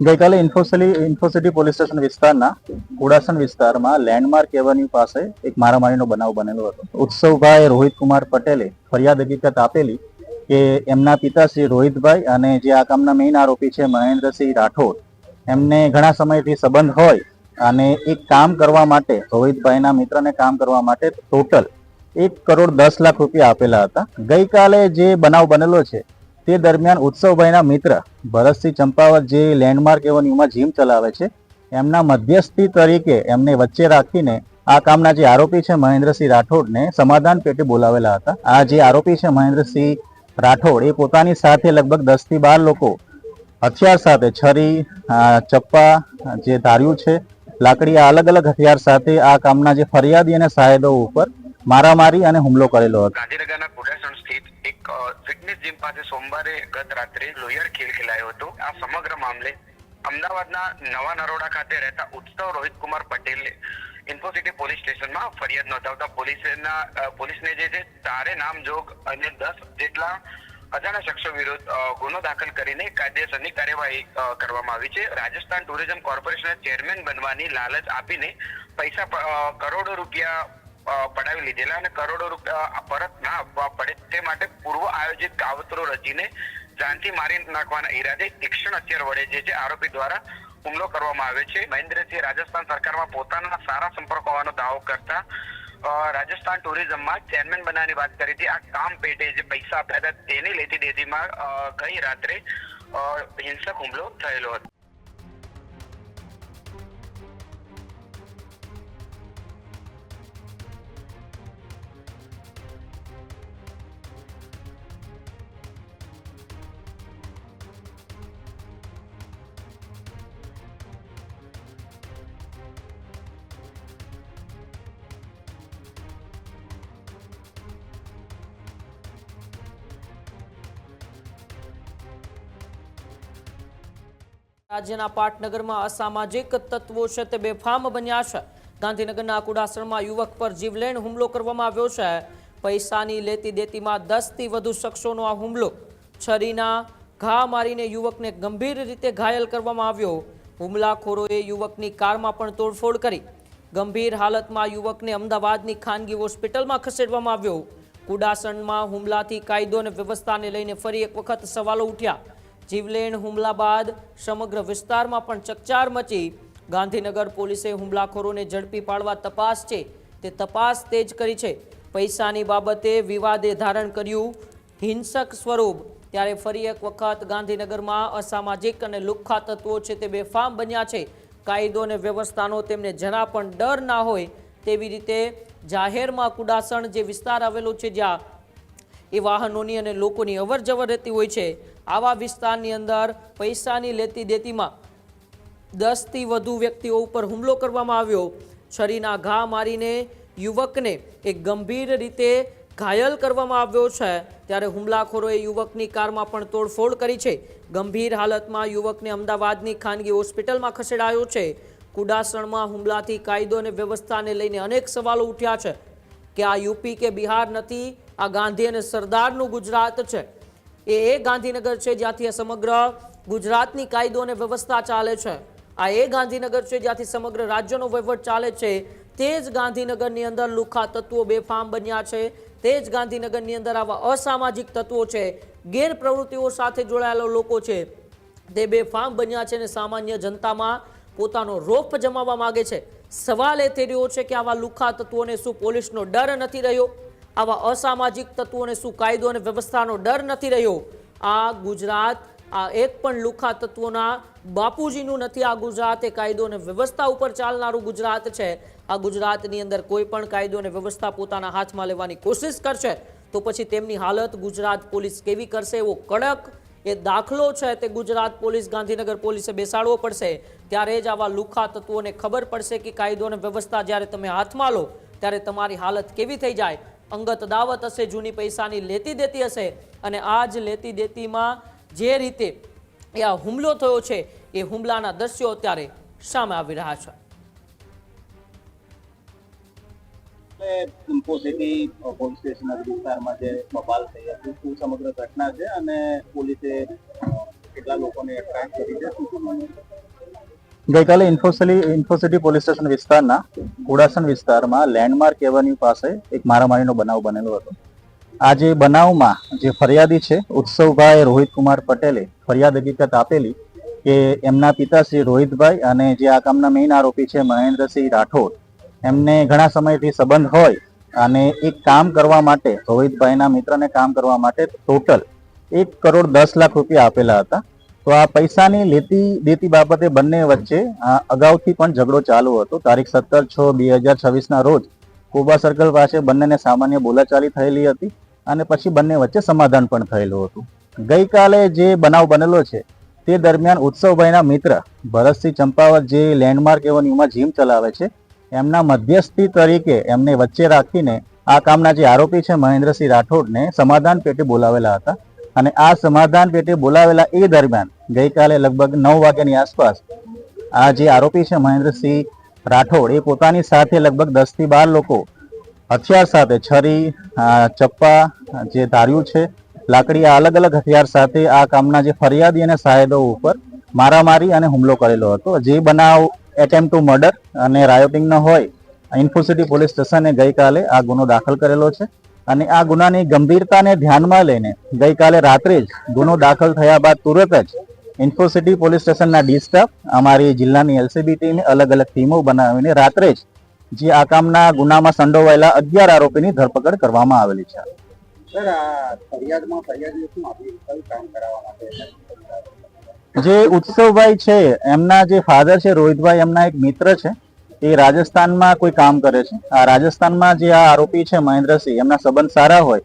ગઈકાલે Infocity police station વિસ્તારના કુડાસણ વિસ્તારમાં લેન્ડમાર્ક એવન્યુ પાસે એક મારામારીનો બનાવ બનેલો હતો. ઉત્સવભાઈ રોહિતકુમાર પટેલે ફરિયાદ હકીકત આપેલી કે એમના પિતા શ્રી રોહિતભાઈ અને જે આ કામના મેઇન આરોપી છે મહેન્દ્રસિંહ રાઠોડ, એમને ઘણા સમયથી સંબંધ હોય અને એક કામ કરવા માટે રોહિતભાઈના મિત્રને કામ કરવા માટે ટોટલ 1,10,00,000 રૂપિયા આપેલા હતા. ગઈકાલે જે બનાવ બનેલો છે તે દરમિયાન ઉત્સવભાઈના મિત્ર ભરતસિંહ ચંપાવત જે લેન્ડમાર્ક એવન્યુમાં જીમ ચલાવે છે, એમના મધ્યસ્થી તરીકે એમને વચ્ચે રાખીને આ કામના જે આરોપી છે મહેન્દ્રસિંહ રાઠોડને સમાધાન પેટે બોલાવેલા હતા. આ જે આરોપી છે મહેન્દ્રસિંહ રાઠોડ એ પોતાની સાથે લગભગ 10 થી 12 લોકો હથિયાર સાથે છરી, ચપ્પા, જે ધાર્યું છે, લાકડી, આ અલગ અલગ હથિયાર સાથે આ કામના જે ફરિયાદી અને સાહેદો ઉપર મારામારી અને હુમલો કરેલો હતો. ગાંધીનગરના કુડાસણ સ્થિત એક ફિટનેસ જીમ પાસે સોમવારે ગત રાત્રે લોહિયાળ ખેલ ખેલાયો હતો. આ સમગ્ર મામલે અમદાવાદના નવા નરોડા ખાતે રહેતા ઉત્સવ રોહિતકુમાર પટેલે ઇન્ફોસિટી પોલીસ સ્ટેશનમાં ફરિયાદ નોંધાવતા પોલીસને જે છે ચારે નામજોગ અને 10 જેટલા અજાણ્યા શખ્સો વિરુદ્ધ ગુનો દાખલ કરીને કાયદેસરની કાર્યવાહી કરવામાં આવી છે. રાજસ્થાન ટુરિઝમ કોર્પોરેશનના ચેરમેન બનવાની લાલચ આપીને પૈસા કરોડો રૂપિયા પડાવી લીધેલા અને કરોડો રૂપિયા પરત ના આપવા પડે તે માટે પૂર્વ આયોજિત કાવતરો રચીને જાનથી મારી નાખવાના ઈરાદે તીક્ષ્ણ હથિયાર વડે જે છે આરોપી દ્વારા હુમલો કરવામાં આવે છે. મહેન્દ્રસિંહ રાજસ્થાન સરકારમાં પોતાના સારા સંપર્ક હોવાનો દાવો કરતા રાજસ્થાન ટુરિઝમમાં ચેરમેન બનાવવાની વાત કરી હતી. આ કામ પેટે જે પૈસા આપ્યા હતા તેની લેતી દેતીમાં ગઈ રાત્રે હિંસક હુમલો થયેલો હતો. રાજ્યના પાટનગરમાં અસામાજિક તત્વો છે તે બેફામ બન્યા છે. ગાંધીનગરના કુડાસણમાં યુવક પર જીવલેણ હુમલો કરવામાં આવ્યો છે. પૈસાની લેતી દેતીમાં 10 થી વધુ શખ્સોનો આ હુમલો. છરીના ઘા મારીને યુવકને ગંભીર રીતે ઘાયલ કરવામાં આવ્યો. હુમલાખોરોએ યુવકની કારમાં પણ તોડફોડ કરી. ગંભીર હાલતમાં યુવકને અમદાવાદની ખાનગી હોસ્પિટલમાં ખસેડવામાં આવ્યો. કુડાસણમાં હુમલાથી કાયદો અને વ્યવસ્થાને લઈને ફરી એક વખત સવાલો ઉઠ્યા. જીવલેણ હુમલા બાદ સમગ્ર વિસ્તારમાં પણ ચકચાર મચી. ગાંધીનગર પોલીસે હુમલાખોરોને ઝડપી પાડવા તપાસ છે તે તપાસ તેજ કરી છે. પૈસાની બાબતે વિવાદે ધારણ કર્યું હિંસક સ્વરૂપ. ત્યારે ફરી એક વખત ગાંધીનગરમાં અસામાજિક અને લુખ્ખા તત્વો છે તે બેફામ બન્યા છે. કાયદો અને વ્યવસ્થાનો તેમને જરા પણ ડર ના હોય તેવી રીતે જાહેરમાં કુડાસણ જે વિસ્તાર આવેલો છે જ્યાં એ વાહનોની અને લોકોની અવરજવર રહેતી હોય છે, આવા વિસ્તારની અંદર પૈસાની લેતી દેતીમાં 10 થી વધુ વ્યક્તિઓ ઉપર હુમલો કરવામાં આવ્યો. છરીના ઘા મારીને યુવકને એક ગંભીર રીતે ઘાયલ કરવામાં આવ્યો છે. ત્યારે હુમલાખોરોએ યુવકની કારમાં પણ તોડફોડ કરી છે. ગંભીર હાલતમાં યુવકને અમદાવાદની ખાનગી હોસ્પિટલમાં ખસેડાયો છે. કુડાસણમાં હુમલાથી કાયદો અને વ્યવસ્થાને લઈને અનેક સવાલો ઉઠ્યા છે કે આ યુપી કે બિહાર નથી, આ ગાંધી અને સરદારનું ગુજરાત છે. એ ગાંધીનગર છે જ્યાંથી સમગ્ર ગુજરાતની કાયદો અને વ્યવસ્થા ચાલે છે. આ એ ગાંધીનગર છે જ્યાંથી સમગ્ર રાજ્યનો વહીવટ ચાલે છે. તે જ ગાંધીનગરની અંદર લુખ્ખા તત્વો બેફામ બન્યા છે. તે જ ગાંધીનગરની અંદર આવા અસામાજિક તત્વો છે, ગેરપ્રવૃત્તિઓ સાથે જોડાયેલા લોકો છે, તે બેફામ બન્યા છે અને સામાન્ય જનતામાં પોતાનો રોફ જમાવવા માંગે છે. સવાલ એ થઈ રહ્યો છે કે આવા લુખ્ખા તત્વોને શું પોલીસનો ડર નથી રહ્યો? આવા અસામાજિક તત્વોને શું કાયદો અને વ્યવસ્થાનો ડર નથી રહ્યો? આ ગુજરાત આ એક પણ લુખ્ખા તત્વોના બાપુજીનું નથી. આ ગુજરાત એ કાયદો અને વ્યવસ્થા ઉપર ચાલનારું ગુજરાત છે. આ ગુજરાતની અંદર કોઈ પણ કાયદો અને વ્યવસ્થા પોતાના હાથમાં લેવાની કોશિશ કરશે તો પછી તેમની હાલત ગુજરાત પોલીસ કેવી કરશે એવો કડક એ દાખલો છે તે ગુજરાત પોલીસ, ગાંધીનગર પોલીસે બેસાડવો પડશે. ત્યારે જ આવા લુખ્ખા તત્વોને ખબર પડશે કે કાયદો અને વ્યવસ્થા જ્યારે તમે હાથમાં લો ત્યારે તમારી હાલત કેવી થઈ જાય. અંગત દાવત હશે, જૂની પૈસાની લેતી દેતી હશે અને આ જ લેતી દેતીમાં જે રીતે એ આ હુમલો થયો છે એ હુમલાના દ્રશ્યો અત્યારે સામે આવી રહ્યા છે. ઇન્ફોસિટી પોલીસ સ્ટેશન વિસ્તારમાં જે બબાલ થઈ હતી, શું સમગ્ર ઘટના છે અને પોલીસે કેટલા લોકોને અટકાયત કરી છે? ગઈકાલે ઇન્ફોસિટી પોલીસ સ્ટેશન વિસ્તારના કુડાસણ વિસ્તારમાં લેન્ડમાર્ક એવન્યુ પાસે એક મારામારીનો બનાવ બનેલો હતો. આ જે બનાવમાં જે ફરિયાદી છે ઉત્સવભાઈ રોહિત કુમાર પટેલે ફરિયાદ હકીકત આપેલી કે એમના પિતા શ્રી રોહિતભાઈ અને જે આ કામના મેઇન આરોપી છે મહેન્દ્રસિંહ રાઠોડ, એમને ઘણા સમયથી સંબંધ હોય અને એક કામ કરવા માટે રોહિતભાઈના મિત્રને કામ કરવા માટે ટોટલ 1,10 લાખ રૂપિયા આપેલા હતા. તો આ પૈસાની લેતી દેતી બાબતે બંને વચ્ચે અગાઉથી પણ ઝઘડો ચાલુ હતો. તારીખ 17/6/2026 ના રોજ કોબા સર્કલ પાસે બંનેને સામાન્ય બોલાચાલી થયેલી હતી અને પછી બંને વચ્ચે સમાધાન પણ થયેલું હતું. ગઈકાલે જે બનાવ બનેલો છે તે દરમિયાન ઉત્સવભાઈના મિત્ર ભરતસિંહ ચંપાવત જે લેન્ડમાર્ક એવન્યુમાં જીમ ચલાવે છે, એમના મધ્યસ્થી તરીકે એમને વચ્ચે રાખીને આ કામના જે આરોપી છે મહેન્દ્રસિંહ રાઠોડને સમાધાન પેટે બોલાવેલા હતા. અને આ સમાધાન પેટે બોલાવેલા એ દરમિયાન ગઈકાલે લગભગ 9 વાગ્યાની આસપાસ આ જે આરોપી છે મહેન્દ્રસિંહ રાઠોડ એ પોતાની સાથે લગભગ 10 થી 12 લોકો હથિયાર સાથે છરી, ચપ્પા, જે ધાર્યું છે, લાકડી, આ અલગ અલગ હથિયાર સાથે આ કામના જે ફરિયાદી અને સાહેદો ઉપર મારામારી અને હુમલો કરેલો હતો. જે બનાવ એટેમ્પ ટુ મર્ડર અને રાયોટિંગનો હોય, ઇન્ફોસિટી પોલીસ સ્ટેશને ગઈકાલે આ ગુનો દાખલ કરેલો છે. અને આ ગુનાની ગંભીરતાને ધ્યાનમાં લઈને ગઈકાલે રાત્રે જ ગુનો દાખલ થયા બાદ તુરત જ ઇન્ફોસિટી પોલીસ સ્ટેશનના ડી સ્ટાફ, અમારી જિલ્લાની એલસીબી ટીમે અલગ અલગ ટીમો બનાવીને રાત્રે જ જે આ કામના ગુનામાં સંડોવાયેલા 11 આરોપીની ધરપકડ કરવામાં આવેલી છે. સર, આ ફરિયાદમાં ફરિયાદી શું આપી કયું કામ કરાવવા માટે? જે ઉત્સવભાઈ છે એમના જે ફાધર છે રોહિતભાઈ, એમના એક મિત્ર છે, એ રાજસ્થાનમાં કોઈ કામ કરે છે. આ રાજસ્થાનમાં જે આ આરોપી છે મહેન્દ્રસિંહ, એમના સંબંધ સારા હોય,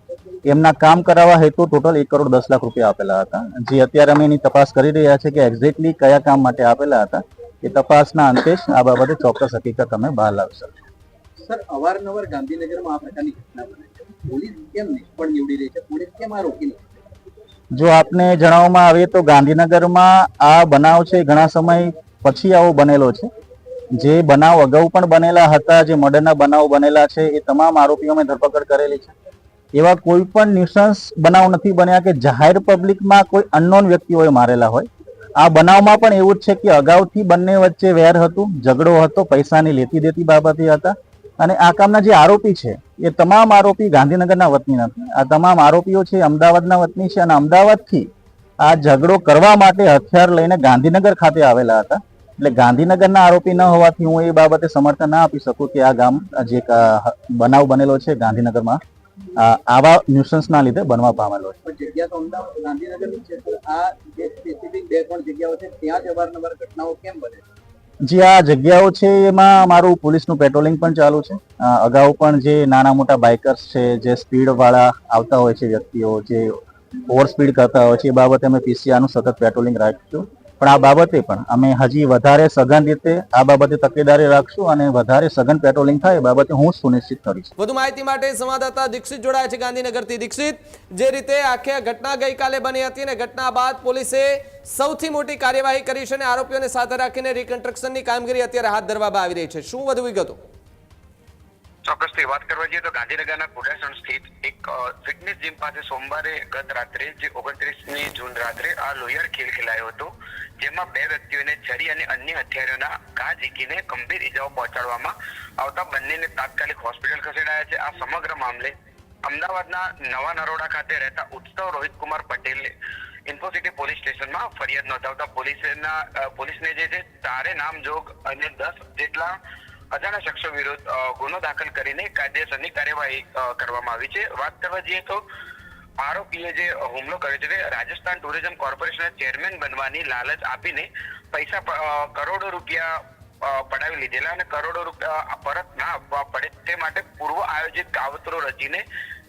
એમના કામ કરાવવા હેતુ ટોટલ 1,10 લાખ રૂપિયા આપેલા હતા. જે અત્યારે અમે એની તપાસ કરી રહ્યા છે કે એક્ઝેક્ટલી કયા કામ માટે આપેલા હતા. એ તપાસના અંતે જ આ બાબતે ચોક્કસ હકીકત અમે બહાર લાવશું. સર, અવારનવાર ગાંધીનગરમાં આ પ્રકારની ઘટના બને છે, પોલીસ કેમ નિષ્ફળ નીવડી રહી છે? પોલીસ કેમ આ રોકી નથી? જો આપને જણાવવામાં આવે તો ગાંધીનગરમાં આ બનાવ છે ઘણા સમય પછી આવો બનેલો છે. જે બનાવ અગાઉ પણ બનેલા હતા, જે મર્ડરના બનાવ બનેલા છે, એ તમામ આરોપીઓમાં ધરપકડ કરેલી છે. એવા કોઈ પણ ન્યુસન્સ બનાવ નથી બન્યા કે જાહેર પબ્લિકમાં કોઈ અનનોન વ્યક્તિઓએ મારેલા હોય. આ બનાવમાં પણ એવું જ છે કે અગાઉથી બંને વચ્ચે વેર હતું, ઝઘડો હતો, પૈસાની લેતી દેતી બાબતે હતા. અને આ કામના જે આરોપી છે એ તમામ આરોપી ગાંધીનગરના વતની નથી. આ તમામ આરોપીઓ છે અમદાવાદના વતની છે અને અમદાવાદથી આ ઝઘડો કરવા માટે હથિયાર લઈને ગાંધીનગર ખાતે આવેલા હતા. એટલે ગાંધીનગરના આરોપી ન હોવાથી હું એ બાબતે સમર્થન ના આપી શકું કે આ ગામ જે બનાવ બનેલો છે ગાંધીનગરમાં આવા ન્યુસન્સના લીધે બનવા પામેલો છે. જગ્યા તો અમદાવાદ ગાંધીનગરની છે, તો આ જે સ્પેસિફિક 2-3 જગ્યાઓ છે ત્યાં જ અવારનવાર ઘટનાઓ કેમ બને? જે આ જગ્યાઓ છે એમાં મારું પોલીસનું પેટ્રોલિંગ પણ ચાલુ છે. અગાઉ પણ જે નાના મોટા બાઇકર્સ છે, જે સ્પીડ વાળા આવતા હોય છે વ્યક્તિઓ, જે ઓવર સ્પીડ કરતા હોય છે, એ બાબતે અમે પીસીઆરનું સતત પેટ્રોલિંગ રાખીશું. પણ આ બાબતે પણ અમે હજી વધારે સઘન રીતે આ બાબતે તકેદારી રાખશું અને વધારે સઘન પેટ્રોલિંગ થાય એ બાબતે હું સુનિશ્ચિત કરીશ. વધુ માહિતી માટે સંવાદદાતા દીક્ષિત જોડાયા છે ગાંધીનગરથી. દીક્ષિત, જે રીતે આખી ઘટના ગઈકાલે બની હતી અને ઘટના બાદ પોલીસે સૌથી મોટી કાર્યવાહી કરી છે અને આરોપીઓને સાથે રાખીને રિકન્સ્ટ્રક્શનની કામગીરી અત્યારે હાથ ધરવામાં આવી રહી છે. શું વધુ વિગતો? ચોક્કસથી વાત કરવા જઈએ તો ગાંધીનગરના કુડાસણ સ્થિત એક ફિટનેસ જીમ પાસે સોમવારે ગત રાત્રે જે 29મી જૂન રાત્રે આ લોહિયાર ખેલ ખેલાયો હતો, જેમાં 2 વ્યક્તિઓને છરી અને અન્ય હથિયારોના ઘા ઝીકીને ગંભીર ઇજાઓ પહોંચાડવામાં આવતા બંનેને તાત્કાલિક હોસ્પિટલ ખસેડાયા છે. આ સમગ્ર મામલે અમદાવાદના નવા નરોડા ખાતે રહેતા ઉત્સવ રોહિત કુમાર પટેલે ઇન્ફોસિટી પોલીસ સ્ટેશનમાં ફરિયાદ નોંધાવતા પોલીસને જે છે 4 નામજોગ અને 10 જેટલા અજાણ્યા શખ્સો વિરુદ્ધ ગુનો દાખલ કરીને કાયદેસરની કાર્યવાહી કરવામાં આવી છે. વાત કરવા જઈએ તો આરોપીએ જે હુમલો કર્યો છે તે રાજસ્થાન ટુરિઝમ કોર્પોરેશનના ચેરમેન બનવાની લાલચ આપીને પૈસા કરોડો રૂપિયા પડાવી લીધેલા અને કરોડો રૂપિયા પરત ના આપવા પડે તે માટે પૂર્વ આયોજિત કાવતરો રચીને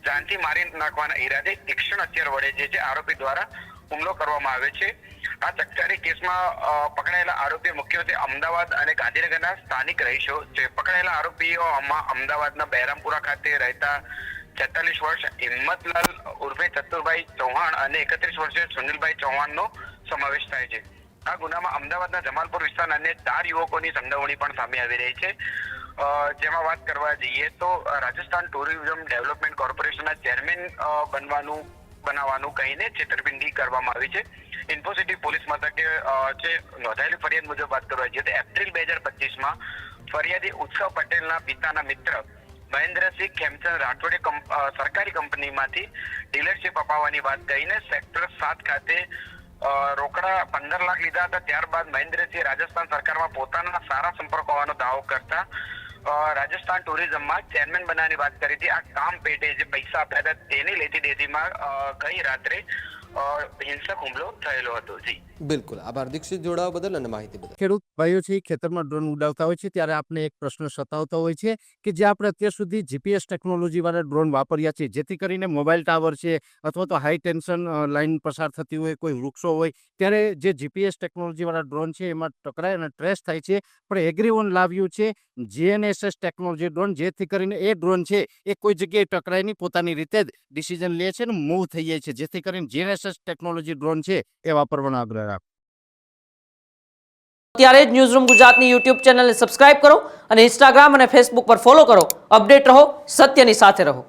જાનથી મારી નાખવાના ઈરાદે તીક્ષ્ણ હથિયાર વડે જે છે આરોપી દ્વારા હુમલો કરવામાં આવે છે. આ ચકચારી કેસમાં પકડાયેલા આરોપી મુખ્યત્વે અમદાવાદ અને ગાંધીનગરના સ્થાનિક રહીશો છે. પકડાયેલા આરોપીઓમાં અમદાવાદના બહેરામપુરા ખાતે રહેતા 46 વર્ષ હિંમતલાલ ઉર્ફે ચતુરભાઈ ચૌહાણ અને 31 વર્ષીય સુનિલભાઈ ચૌહાણનો સમાવેશ થાય છે. આ ગુનામાં અમદાવાદના જમાલપુર વિસ્તારના અન્ય 4 યુવકોની સંડોવણી પણ સામે આવી રહી છે. જેમાં વાત કરવા જઈએ તો રાજસ્થાન ટુરિઝમ ડેવલપમેન્ટ કોર્પોરેશનના ચેરમેન બનાવવાનું કહીને છેતરપિંડી કરવામાં આવી છે. ઇન્ફોસિટી પોલીસ મથકે જે નોંધાયેલી ફરિયાદ મુજબ વાત કરવા જઈએ તો એપ્રિલ 2025માં ફરિયાદી ઉત્સવ પટેલના પિતાના મિત્ર મહેન્દ્રસિંહ ખેમચંદ રાઠોડે સરકારી કંપનીમાંથી ડીલરશીપ અપાવવાની વાત કહીને સેક્ટર 7 ખાતે રોકડા 15 લાખ લીધા હતા. ત્યારબાદ મહેન્દ્રસિંહ રાજસ્થાન સરકારમાં પોતાના સારા સંપર્ક હોવાનો દાવો કરતા રાજસ્થાન ટુરિઝમમાં ચેરમેન બનાવવાની વાત કરી હતી. આ કામ પેટે જે પૈસા આપ્યા હતા તેની લેતી દેતીમાં ગઈ રાત્રે હિંસક હુમલો થયેલો હતો. જી બિલકુલ, આભાર દીક્ષિત, જોડાવા બદલ અને માહિતી બદલ. ખેડૂત ભાઈઓ છે ખેતરમાં ડ્રોન ઉડાવતા હોય છે ત્યારે આપણે એક પ્રશ્ન સતાવતો હોય છે કે જે આપણે અત્યાર સુધી જીપીએસ ટેકનોલોજી વાળા ડ્રોન વાપર્યા છે, જેથી કરીને મોબાઈલ ટાવર છે અથવા તો હાઈ ટેન્શન લાઈન પસાર થતી હોય, કોઈ વૃક્ષો હોય, ત્યારે જે જીપીએસ ટેકનોલોજી વાળા ડ્રોન છે એમાં ટકરાય અને ટ્રેસ થાય છે. પણ એગ્રીવન લાવ્યું છે જીએનએસએસ ટેકનોલોજી ડ્રોન, જેથી કરીને એ ડ્રોન છે એ કોઈ જગ્યાએ ટકરાય નહીં, પોતાની રીતે જ ડિસિઝન લે છે અને મૂવ થઈ જાય છે, જેથી કરીને જીએનએસએસ ટેકનોલોજી ડ્રોન છે એ વાપરવાનો આગ્રહ રાખો. અત્યારે જ ન્યૂઝરૂમ ગુજરાતની યુટ્યુબ ચેનલને સબસ્ક્રાઇબ કરો અને ઇન્સ્ટાગ્રામ અને ફેસબુક પર ફોલો કરો. અપડેટ રહો, સત્યની સાથે રહો.